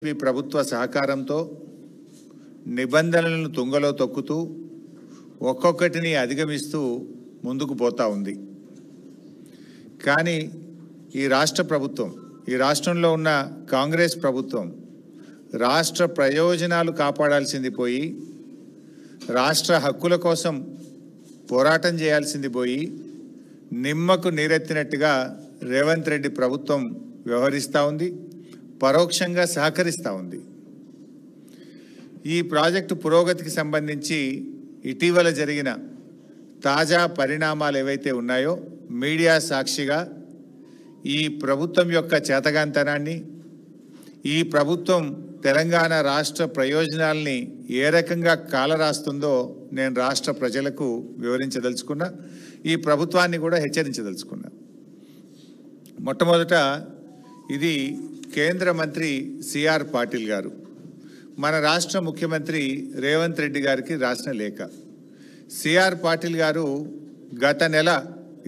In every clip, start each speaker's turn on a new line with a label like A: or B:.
A: ఈ ప్రభుత్వ సహకారంతో నిబంధనలను తుంగలో తొక్కుతూ ఒక్కొక్కటిని అధిగమిస్తూ ముందుకు పోతా ఉంది. కానీ ఈ రాష్ట్ర ప్రభుత్వం, ఈ రాష్ట్రంలో ఉన్న కాంగ్రెస్ ప్రభుత్వం రాష్ట్ర ప్రయోజనాలు కాపాడాల్సింది పోయి, రాష్ట్ర హక్కుల కోసం పోరాటం చేయాల్సింది పోయి, నిమ్మకు నీరెత్తినట్టుగా రేవంత్ రెడ్డి ప్రభుత్వం వ్యవహరిస్తూ ఉంది, పరోక్షంగా సహకరిస్తూ ఉంది. ఈ ప్రాజెక్టు పురోగతికి సంబంధించి ఇటీవల జరిగిన తాజా పరిణామాలు ఏవైతే ఉన్నాయో మీడియా సాక్షిగా ఈ ప్రభుత్వం యొక్క చేతగాంతనాన్ని, ఈ ప్రభుత్వం తెలంగాణ రాష్ట్ర ప్రయోజనాల్ని ఏ రకంగా కాలరాస్తుందో నేను రాష్ట్ర ప్రజలకు వివరించదలుచుకున్నా, ఈ ప్రభుత్వాన్ని కూడా హెచ్చరించదలుచుకున్నా. మొట్టమొదట ఇది కేంద్ర మంత్రి సిఆర్ పాటిల్ గారు మన రాష్ట్ర ముఖ్యమంత్రి రేవంత్ రెడ్డి గారికి రాసిన లేఖ. సిఆర్ పాటిల్ గారు గత నెల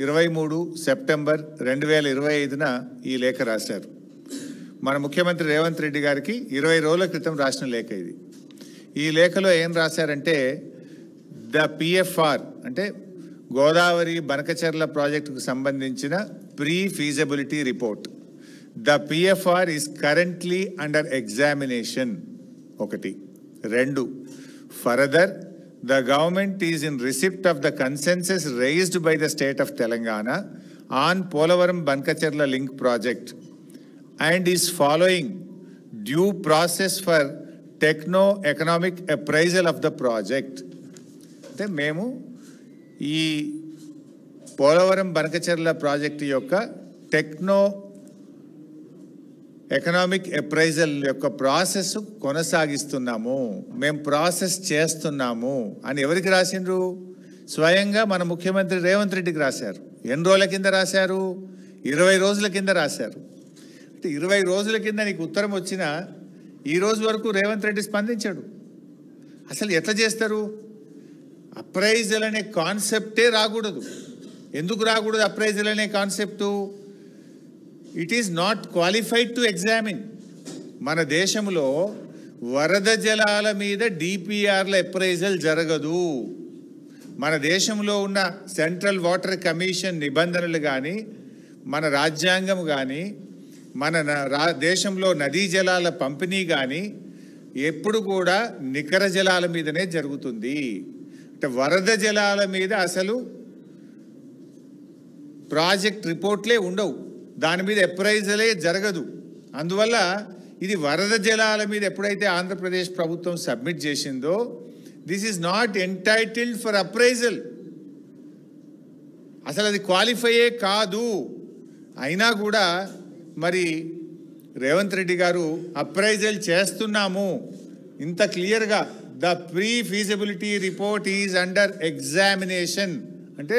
A: 23 సెప్టెంబర్ 2025న ఈ లేఖ రాశారు. మన ముఖ్యమంత్రి రేవంత్ రెడ్డి గారికి 20 రోజుల క్రితం రాసిన లేఖ ఇది. ఈ లేఖలో ఏం రాశారంటే, ద పిఎఫ్ఆర్ అంటే గోదావరి బనకచెర్ల ప్రాజెక్టుకు సంబంధించిన pre feasibility report, the PFR is currently under examination. 1. 2. Further, the government is in receipt of the consensus raised by the state of Telangana on Polavaram Bankacherla link project and is following due process for techno-economic appraisal of the project. అంటే మేము ఈ Polavaram Banakacherla project యొక్క economic appraisal యొక్క process కొనసాగిస్తున్నాము, మేము process చేస్తున్నాము అని ఎవరికి రాసిండ్రు? స్వయంగా మన ముఖ్యమంత్రి రేవంత్ రెడ్డికి రాశారు. ఎన్ని రోజుల కింద రాశారు? 20 రోజుల కింద రాశారు. అంటే 20 రోజుల కింద నీకు ఉత్తరం వచ్చినా ఈ రోజు వరకు రేవంత్ రెడ్డి స్పందించాడు. అసలు ఎట్లా చేస్తారు? అప్రైజల్ అనే కాన్సెప్టే రాకూడదు. ఎందుకు రాకూడదు అప్రైజల్ అనే concept? It is not qualified to examine. మన దేశంలో వరద జలాల మీద డిపిఆర్ల అప్రైజల్ జరగదు. మన దేశంలో ఉన్న సెంట్రల్ వాటర్ కమిషన్ నిబంధనలు కానీ, మన రాజ్యాంగం కానీ, మన దేశంలో నదీ జలాల పంపిణీ కానీ ఎప్పుడు కూడా నికర జలాల మీదనే జరుగుతుంది. అంటే వరద జలాల మీద అసలు ప్రాజెక్ట్ రిపోర్ట్లే ఉండవు, దాని మీద అప్రైజలే జరగదు. అందువల్ల ఇది వరద జలాల మీద ఎప్పుడైతే ఆంధ్రప్రదేశ్ ప్రభుత్వం సబ్మిట్ చేసిందో, this is not entitled for appraisal. అసలు అది క్వాలిఫైయే కాదు. అయినా కూడా మరి రేవంత్ రెడ్డి గారు అప్రైజల్ చేస్తున్నాము ఇంత క్లియర్గా, the pre feasibility report is under examination అంటే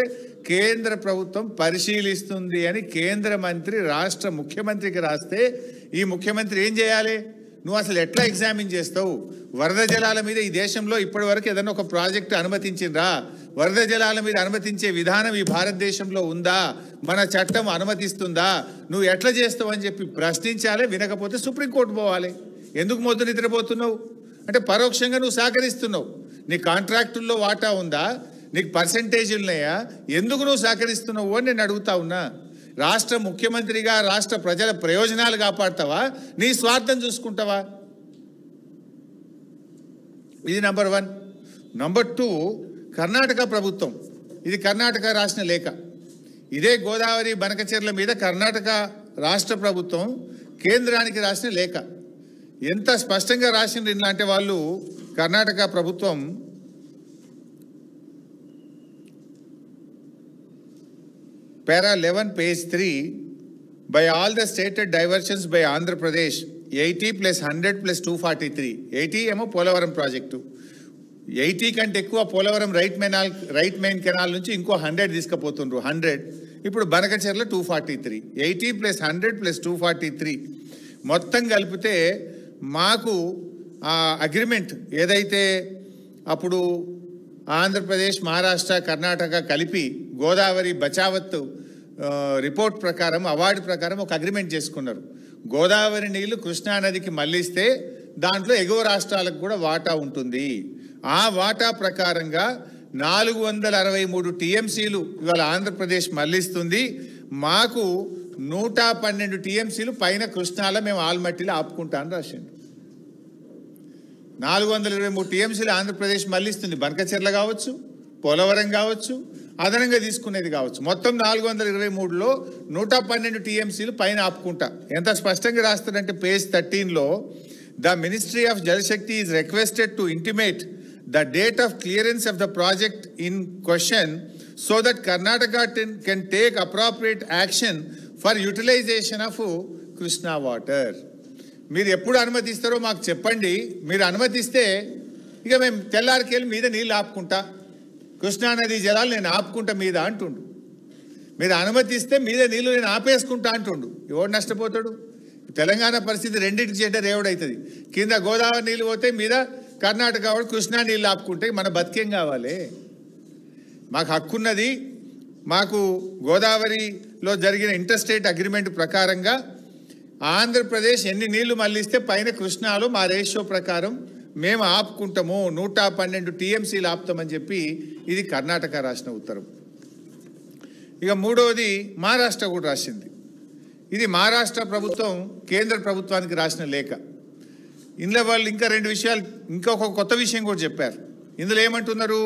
A: కేంద్ర ప్రభుత్వం పరిశీలిస్తుంది అని కేంద్ర మంత్రి రాష్ట్ర ముఖ్యమంత్రికి రాస్తే ఈ ముఖ్యమంత్రి ఏం చేయాలి? నువ్వు అసలు ఎట్లా ఎగ్జామిన్ చేస్తావు? వరద జలాల మీద ఈ దేశంలో ఇప్పటి వరకు ఏదైనా ఒక ప్రాజెక్టు అనుమతించిండ్రా? వరద జలాల మీద అనుమతించే విధానం ఈ భారతదేశంలో ఉందా? మన చట్టం అనుమతిస్తుందా? నువ్వు ఎట్లా చేస్తావు అని చెప్పి ప్రశ్నించాలి. వినకపోతే సుప్రీంకోర్టు పోవాలి. ఎందుకు మొద్దు నిద్రపోతున్నావు అంటే పరోక్షంగా నువ్వు సహకరిస్తున్నావు. నీ కాంట్రాక్టుల్లో వాటా ఉందా? నీకు పర్సెంటేజీలు ఉన్నాయా? ఎందుకు నువ్వు సహకరిస్తున్నావు అని నేను అడుగుతా ఉన్నా. రాష్ట్ర ముఖ్యమంత్రిగా రాష్ట్ర ప్రజల ప్రయోజనాలు కాపాడతావా, నీ స్వార్థం చూసుకుంటావా? ఇది నంబర్ 1. నంబర్ 2, కర్ణాటక ప్రభుత్వం, ఇది కర్ణాటక రాసిన లేఖ. ఇదే గోదావరి బనకచెర్ల మీద కర్ణాటక రాష్ట్ర ప్రభుత్వం కేంద్రానికి రాసిన లేఖ. ఎంత స్పష్టంగా రాసిండ్రు ఇలాంటి వాళ్ళు. కర్ణాటక ప్రభుత్వం Para 11, page 3, by all the stated diversions by Andhra Pradesh, 80 plus 100 plus 243. 80 ఏమో పోలవరం ప్రాజెక్టు, 80 కంటే ఎక్కువ పోలవరం రైట్ మెయిన్ కెనాల్ నుంచి ఇంకో 100 తీసుకుపోతుండ్రు. 100 ఇప్పుడు బనకచెర్ల 243. 80 plus 100 plus 243 మొత్తం కలిపితే మాకు అగ్రిమెంట్ ఏదైతే అప్పుడు ఆంధ్రప్రదేశ్, మహారాష్ట్ర, కర్ణాటక కలిపి గోదావరి బచావత్ రిపోర్ట్ ప్రకారం, అవార్డు ప్రకారం ఒక అగ్రిమెంట్ చేసుకున్నారు. గోదావరి నీళ్లు కృష్ణానదికి మళ్లిస్తే దాంట్లో ఎగువ రాష్ట్రాలకు కూడా వాటా ఉంటుంది. ఆ వాటా ప్రకారంగా 463 టీఎంసీలు ఇవాళ ఆంధ్రప్రదేశ్ మళ్లిస్తుంది. మాకు 112 టీఎంసీలు పైన కృష్ణాలో మేము ఆల్మట్టిలో ఆపుకుంటా అని రాసిండు. 423 టీఎంసీలు ఆంధ్రప్రదేశ్ మళ్లిస్తుంది. బనకచెర్ల కావచ్చు, పోలవరం కావచ్చు, అదనంగా తీసుకునేది కావచ్చు. మొత్తం 423లో 112 టీఎంసీలు పైన ఆపుకుంటా. ఎంత స్పష్టంగా రాస్తారంటే పేజ్ 13లో the ministry of Jalshakti is requested to intimate the date of clearance of the project in question so that Karnataka can take appropriate action for utilization of Krishna water. మీరు ఎప్పుడు అనుమతిస్తారో మాకు చెప్పండి. మీరు అనుమతిస్తే ఇక మేము తెల్లారికెళ్ళి మీద నీళ్ళు ఆపుకుంటా, కృష్ణానది జలాలు నేను ఆపుకుంటా మీద అంటుండు. మీరు అనుమతిస్తే మీద నీళ్ళు నేను ఆపేసుకుంటా అంటుండు. ఎవడు నష్టపోతాడు? తెలంగాణ పరిస్థితి రెండింటికి చెడ్డ రేవుడవుతుంది. కింద గోదావరి నీళ్ళు పోతే మీద కర్ణాటక వాడు కృష్ణా నీళ్ళు ఆపుకుంటే మన బతికేం కావాలి? మాకు హక్కున్నది. మాకు గోదావరిలో జరిగిన ఇంటర్స్టేట్ అగ్రిమెంట్ ప్రకారంగా ఆంధ్రప్రదేశ్ ఎన్ని నీళ్లు మళ్లిస్తే పైన కృష్ణాలో మా రేషియో ప్రకారం మేము ఆపుకుంటాము. 112 టీఎంసీలు ఆపుతామని చెప్పి ఇది కర్ణాటక రాసిన ఉత్తరం. ఇక మూడవది మహారాష్ట్ర కూడా రాసింది. ఇది మహారాష్ట్ర ప్రభుత్వం కేంద్ర ప్రభుత్వానికి రాసిన లేఖ. ఇందులో వాళ్ళు ఇంకా 2 విషయాలు, ఇంకొక కొత్త విషయం కూడా చెప్పారు. ఇందులో ఏమంటున్నారు?